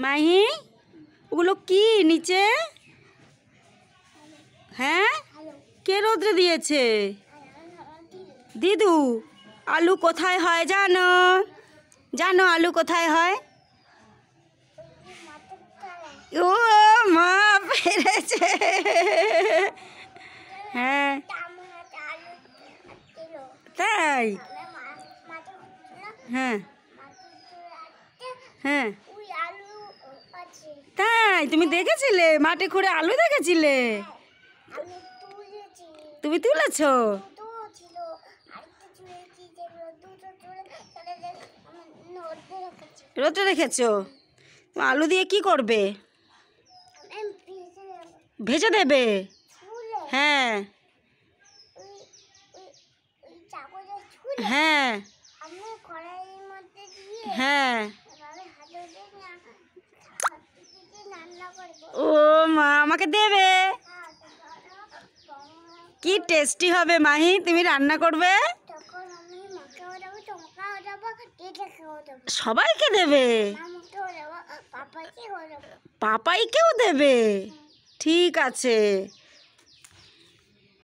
মাহি ওগুলো কি নিচে? হ্যাঁ, কে রোদ্রে দিয়েছে? দিদু। আলু কোথায় হয় জানো? জানো আলু কোথায় হয়? ও মা পেরেছে। হ্যাঁ তাই? হ্যাঁ হ্যাঁ তাই তুমি দেখেছিলে? মাঠে খুঁড়ে আলু দেখেছিলে? তুমি তুলেছো? রোদে রেখেছো? আলু দিয়ে কি করবে? ভেজে দেবে? হ্যাঁ হ্যাঁ হ্যাঁ। ও মা, আমাকে দেবে? কি টেস্টি হবে মাহি, তুমি রান্না করবে? সবাইকে দেবে? পাপাইকেও দেবে? ঠিক আছে।